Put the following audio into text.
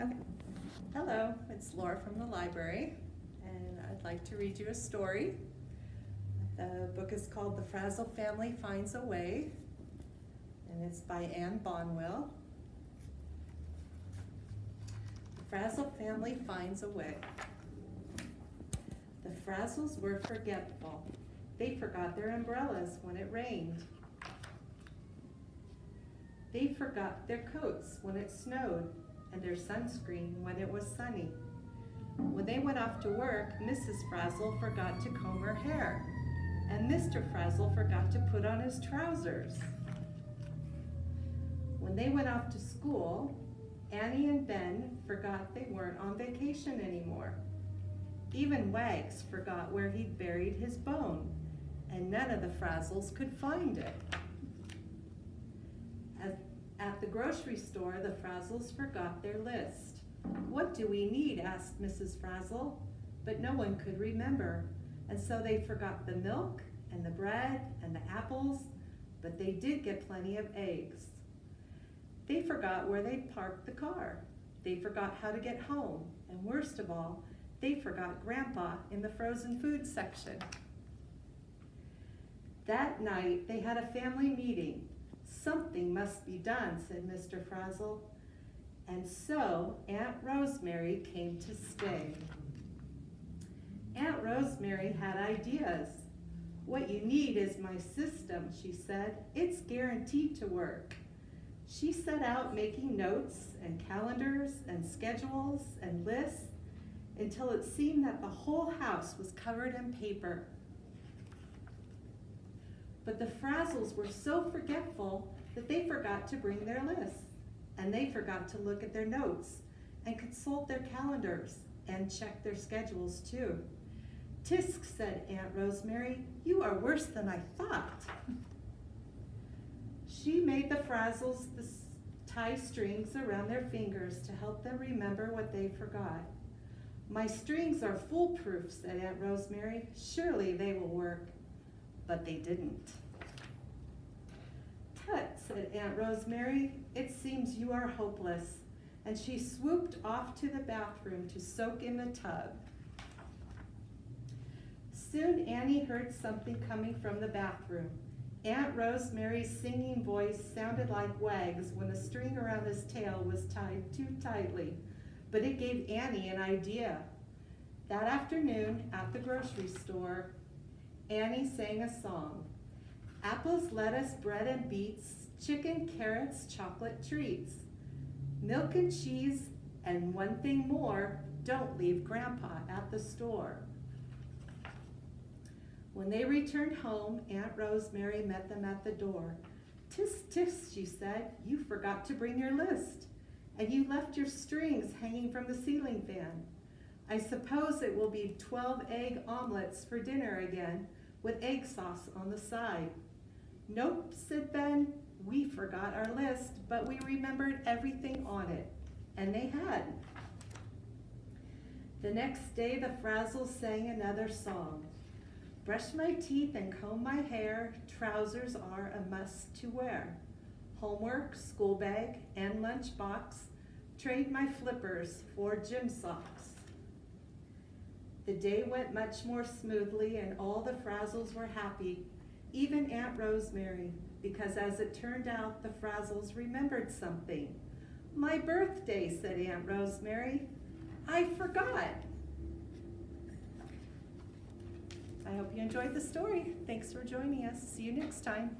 Okay. Hello, it's Laura from the library, and I'd like to read you a story. The book is called The Frazzle Family Finds a Way, and it's by Ann Bonwill. The Frazzle Family Finds a Way. The Frazzles were forgetful. They forgot their umbrellas when it rained. They forgot their coats when it snowed, and their sunscreen when it was sunny. When they went off to work, Mrs. Frazzle forgot to comb her hair, and Mr. Frazzle forgot to put on his trousers. When they went off to school, Annie and Ben forgot they weren't on vacation anymore. Even Wags forgot where he'd buried his bone, and none of the Frazzles could find it. At the grocery store, the Frazzles forgot their list. "What do we need?" asked Mrs. Frazzle, but no one could remember, and so they forgot the milk and the bread and the apples, but they did get plenty of eggs. They forgot where they'd parked the car. They forgot how to get home, and worst of all, they forgot Grandpa in the frozen food section. That night, they had a family meeting. "Something must be done," said Mr. Frazzle. And so Aunt Rosemary came to stay. Aunt Rosemary had ideas. "What you need is my system," she said. "It's guaranteed to work." She set out making notes and calendars and schedules and lists until it seemed that the whole house was covered in paper. But the Frazzles were so forgetful that they forgot to bring their lists, and they forgot to look at their notes and consult their calendars and check their schedules too. "Tisk," said Aunt Rosemary, "you are worse than I thought." She made the Frazzles tie strings around their fingers to help them remember what they forgot. "My strings are foolproof," said Aunt Rosemary. "Surely they will work." But they didn't. "Tut," said Aunt Rosemary, "it seems you are hopeless." And she swooped off to the bathroom to soak in the tub. Soon Annie heard something coming from the bathroom. Aunt Rosemary's singing voice sounded like Wags when the string around his tail was tied too tightly, but it gave Annie an idea. That afternoon at the grocery store, Annie sang a song. "Apples, lettuce, bread and beets, chicken, carrots, chocolate treats, milk and cheese, and one thing more, don't leave Grandpa at the store." When they returned home, Aunt Rosemary met them at the door. "Tisk, tisk," she said, "you forgot to bring your list, and you left your strings hanging from the ceiling fan. I suppose it will be 12 egg omelets for dinner again, with egg sauce on the side." "Nope," said Ben, "we forgot our list, but we remembered everything on it." And they had. The next day, the Frazzles sang another song. "Brush my teeth and comb my hair, trousers are a must to wear. Homework, school bag, and lunchbox, trade my flippers for gym socks." The day went much more smoothly, and all the Frazzles were happy, even Aunt Rosemary, because as it turned out, the Frazzles remembered something. "My birthday," said Aunt Rosemary. "I forgot." I hope you enjoyed the story. Thanks for joining us. See you next time.